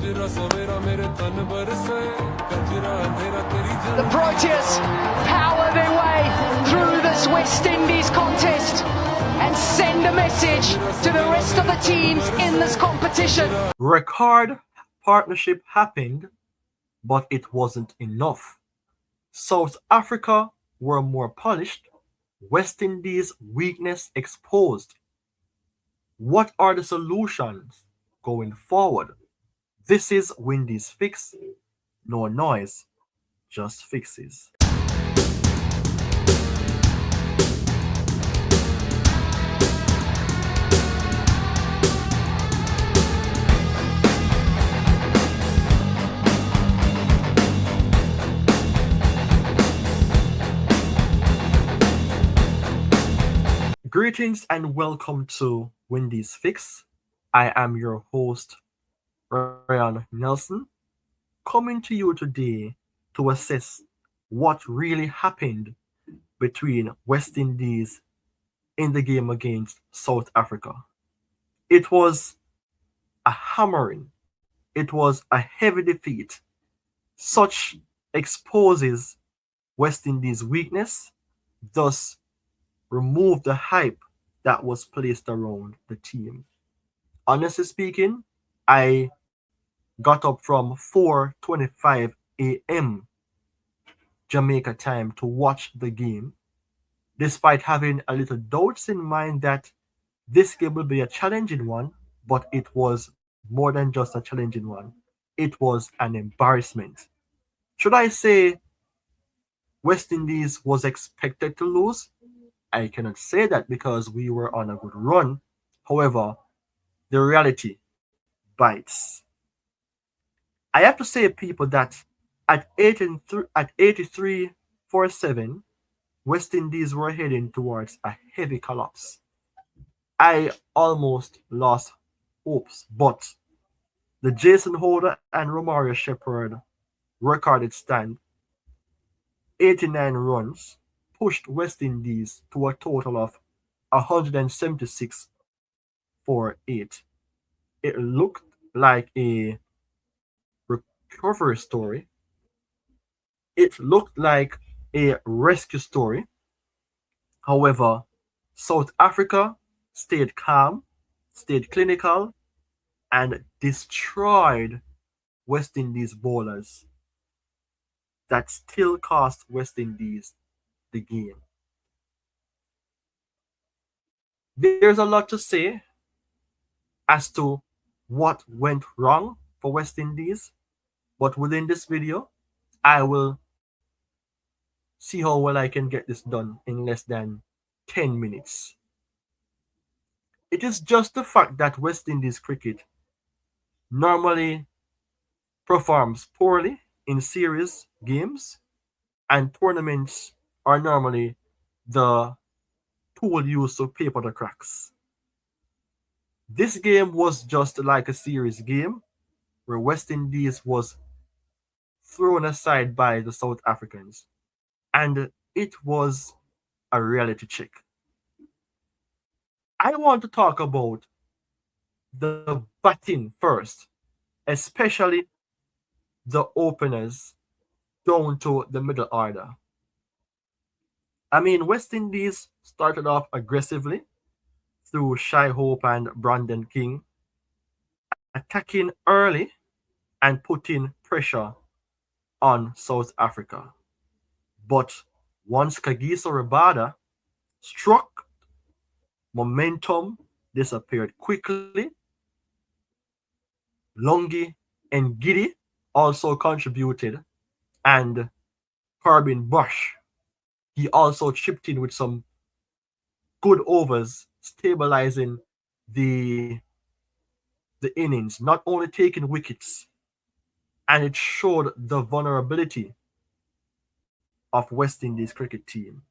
The Proteas power their way through this West Indies contest and send a message to the rest of the teams in this competition. Record partnership happened, but it wasn't enough. South Africa were more polished. West Indies' weakness exposed. What are the solutions going forward? This is Windies Fix. No noise, just fixes. Greetings and welcome to Windies Fix. I am your host, Ryan Nelson, coming to you today to assess what really happened between West Indies in the game against South Africa. It was a hammering. It was a heavy defeat. Such exposes West Indies' weakness, thus remove the hype that was placed around the team. Honestly speaking, I got up from 4:25 a.m. Jamaica time to watch the game, despite having a little doubts in mind that this game will be a challenging one, but it was more than just a challenging one. It was an embarrassment. Should I say West Indies was expected to lose? I cannot say that because we were on a good run. However, the reality bites. I have to say, people, that at 83-47, West Indies were heading towards a heavy collapse. I almost lost hopes, but the Jason Holder and Romario Shepherd recorded stand, 89 runs, pushed West Indies to a total of 176 for 8. It looked like a recovery story. It looked like a rescue story. However, South Africa stayed calm, stayed clinical, and destroyed West Indies bowlers. That still cost West Indies the game. There's a lot to say as to what went wrong for West Indies, but within this video, I will see how well I can get this done in less than 10 minutes. It is just the fact that West Indies cricket normally performs poorly in series games, and tournaments are normally the tool used to paper the cracks. This game was just like a series game where West Indies was thrown aside by the South Africans, and it was a reality check. I want to talk about the batting first, especially the openers down to the middle order. I mean, West Indies started off aggressively through Shai Hope and Brandon King, attacking early and putting pressure on South Africa. But once Kagiso Rabada struck, momentum disappeared quickly. Lungi and Ngidi also contributed, and Corbin Bush, he also chipped in with some good overs, stabilizing the innings, not only taking wickets, and it showed the vulnerability of West Indies cricket team.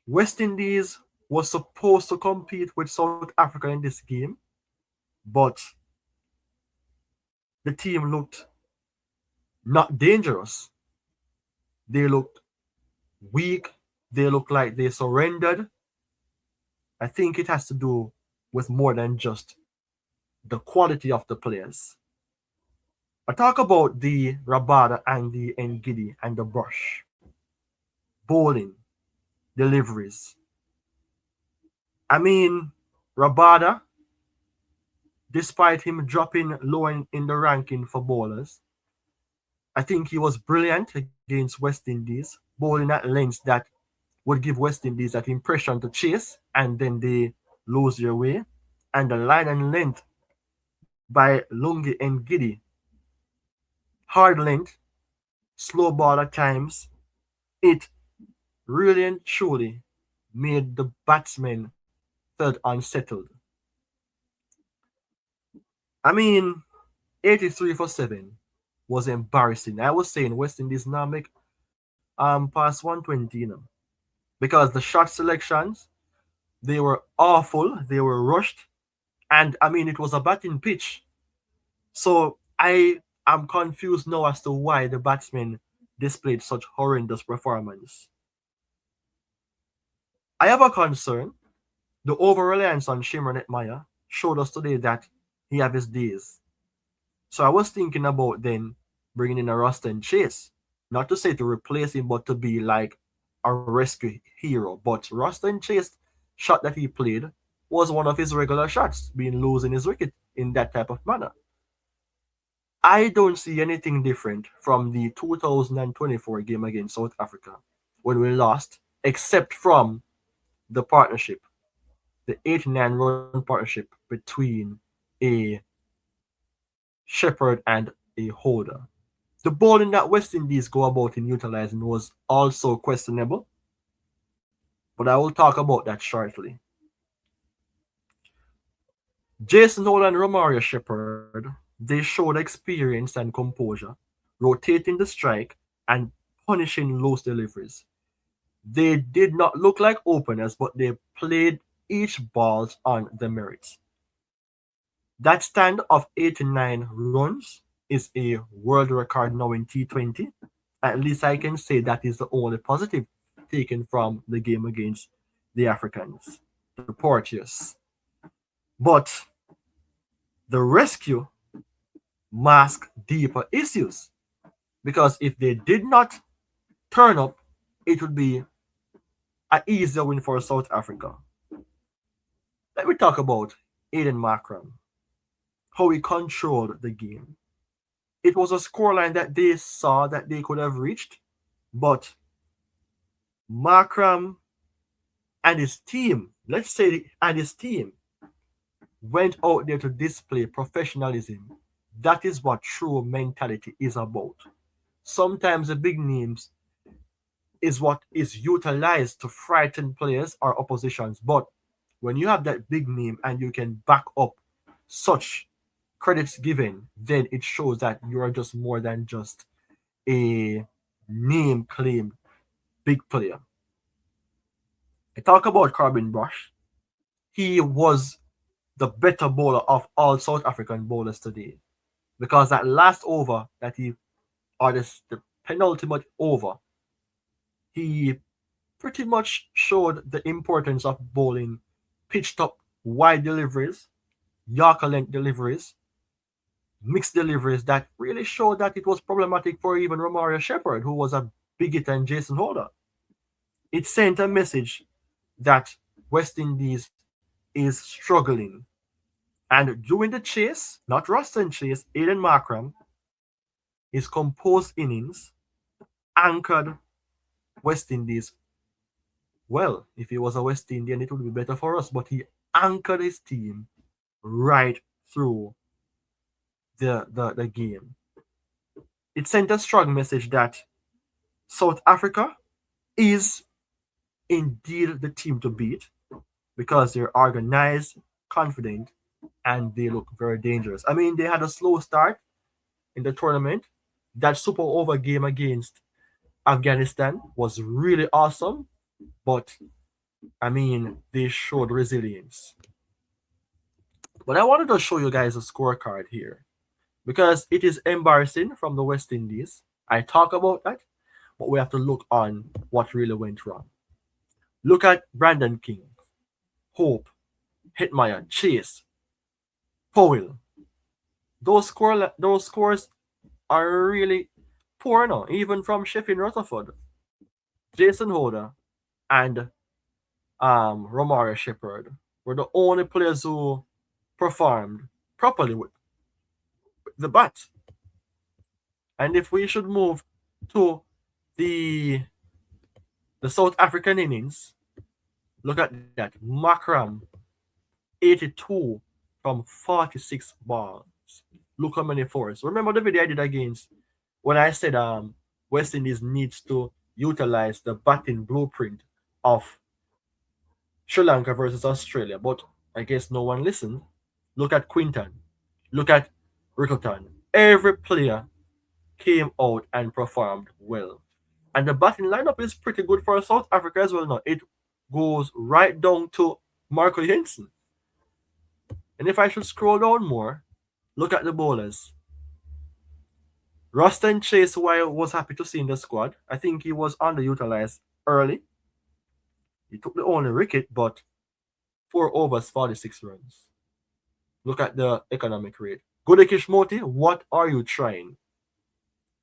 West Indies was supposed to compete with South Africa in this game, but the team looked not dangerous. They looked weak. They looked like they surrendered. I think it has to do with more than just the quality of the players. I talk about the Rabada and the Ngidi and the brush, bowling, deliveries. I mean, Rabada, despite him dropping low in the ranking for bowlers, I think he was brilliant against West Indies, bowling at lengths that would give West Indies that impression to chase and then they lose their way. And the line and length by Lungi and Ngidi, hard length, slow ball at times, it really and truly made the batsmen felt unsettled. I mean, 83 for 7 was embarrassing. I was saying West Indies now make past 120, because the shot selections, they were awful, they were rushed, and I mean it was a batting pitch. So I am confused now as to why the batsmen displayed such horrendous performance. I have a concern. The over-reliance on Shimron Maya showed us today that he have his days. So I was thinking about then bringing in a Ruston Chase. Not to say to replace him, but to be like a rescue hero. But Ruston Chase shot that he played was one of his regular shots, being losing his wicket in that type of manner. I don't see anything different from the 2024 game against South Africa when we lost, except from the partnership, the 89 run partnership between a Shepherd and a Holder. The bowling that West Indies go about in utilizing was also questionable, but I will talk about that shortly. Jason Holder and Romario Shepherd, they showed experience and composure, rotating the strike and punishing loose deliveries. They did not look like openers, but they played each ball on the merits. That stand of 89 runs is a world record now in T20. At least I can say that is the only positive taken from the game against the Africans, the Portuguese. But the rescue masked deeper issues because if they did not turn up, it would be an easier win for South Africa. Let me talk about Aiden Markram, how he controlled the game. It was a scoreline that they saw that they could have reached, but Markram and his team, let's say, and his team went out there to display professionalism. That is what true mentality is about. Sometimes the big names is what is utilized to frighten players or oppositions. But when you have that big name and you can back up such credits given, then it shows that you are just more than just a name claimed big player. I talk about Corbin Brush. He was the better bowler of all South African bowlers today because that last over that he, or the penultimate over, he pretty much showed the importance of bowling pitched up wide deliveries, Yorker length deliveries, mixed deliveries that really showed that it was problematic for even Romario Shepherd, who was a bigger than Jason Holder. It sent a message that West Indies is struggling. And during the chase, not Ruston Chase, Aiden Markram, his composed innings anchored West Indies. Well, if he was a West Indian, it would be better for us, but he anchored his team right through the game. It sent a strong message that South Africa is indeed the team to beat because they're organized, confident, and they look very dangerous. I mean, they had a slow start in the tournament. That super over game against Afghanistan was really awesome, but I mean, they showed resilience. But I wanted to show you guys a scorecard here because it is embarrassing from the West Indies. I talk about that, but we have to look on what really went wrong. Look at Brandon King, Hope, Hetmeyer, Chase, Powell. Those scores are really poor now, even from Sheffield Rutherford, Jason Holder, and Romario Shepherd were the only players who performed properly with the bat. And if we should move to the South African innings, look at that. Markram, 82 from 46 balls. Look how many fours. Remember the video I did against when I said West Indies needs to utilize the batting blueprint of Sri Lanka versus Australia, but I guess no one listened. Look at Quinton. Look at Rickleton. Every player came out and performed well. And the batting lineup is pretty good for South Africa as well now. It goes right down to Marco Jensen. And if I should scroll down more, look at the bowlers. Ruston Chase, who I was happy to see in the squad, I think he was underutilized early. He took the only wicket, but 4 overs, 46 runs. Look at the economic rate. Godekish Moti, what are you trying?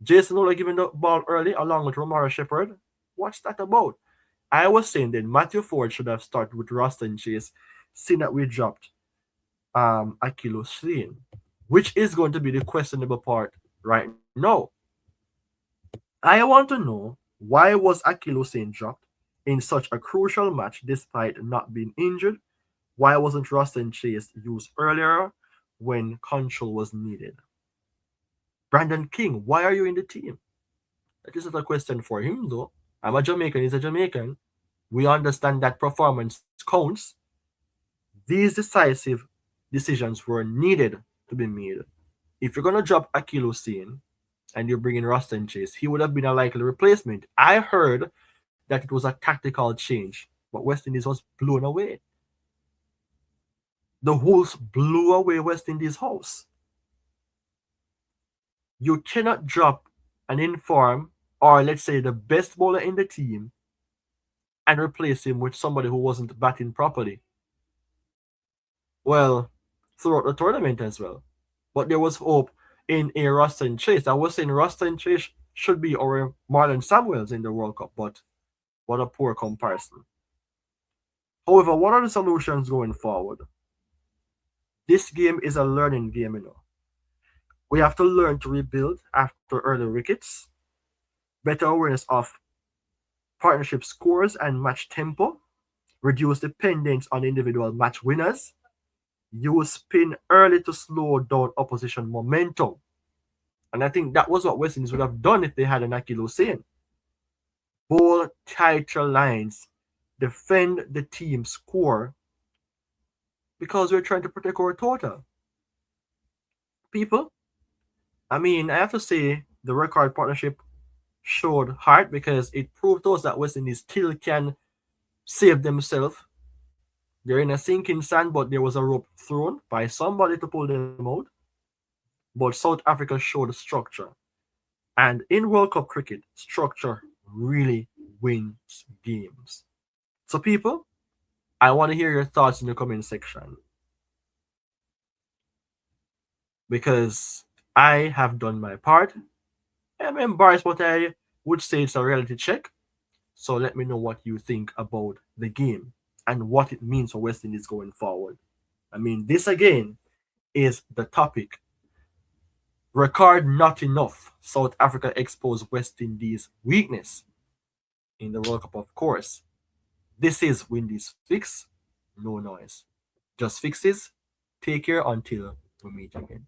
Jason Ola giving the ball early along with Romario Shepherd. What's that about? I was saying that Matthew Ford should have started with Ruston Chase, seeing that we dropped Akilo Sane, which is going to be the questionable part right now. I want to know, why was Akilo Sane dropped in such a crucial match despite not being injured? Why wasn't Ruston Chase used earlier when control was needed? Brandon King, why are you in the team? That is not a question for him, though. I'm a Jamaican, he's a Jamaican. We understand that performance counts. These decisive decisions were needed to be made. If you're going to drop Akilo Sane and you bring in Ruston Chase, he would have been a likely replacement. I heard that it was a tactical change, but West Indies was blown away. The Wolves blew away West Indies' house. You cannot drop an informed, or let's say the best bowler in the team, and replace him with somebody who wasn't batting properly. Well, throughout the tournament as well. But there was hope in a Ruston Chase. I was saying Ruston Chase should be our Marlon Samuels in the World Cup, but what a poor comparison. However, what are the solutions going forward? This game is a learning game, We have to learn to rebuild after early wickets, better awareness of partnership scores and match tempo, reduce dependence on individual match winners, use spin early to slow down opposition momentum. And I think that was what West Indies would have done if they had an Akilo Sane. Bowl tighter lines, defend the team score, because we're trying to protect our total. People, I have to say the record partnership showed heart because it proved to us that West Indies still can save themselves. They're in a sinking sand, but there was a rope thrown by somebody to pull them out. But South Africa showed structure. And in World Cup cricket, structure really wins games. So people, I want to hear your thoughts in the comment section. Because I have done my part. I'm embarrassed, but I would say it's a reality check. So let me know what you think about the game and what it means for West Indies going forward. This again is the topic. Record not enough. South Africa exposed West Indies' weakness in the World Cup, of course. This is Windies Fix. No noise. Just fixes. Take care until we meet again.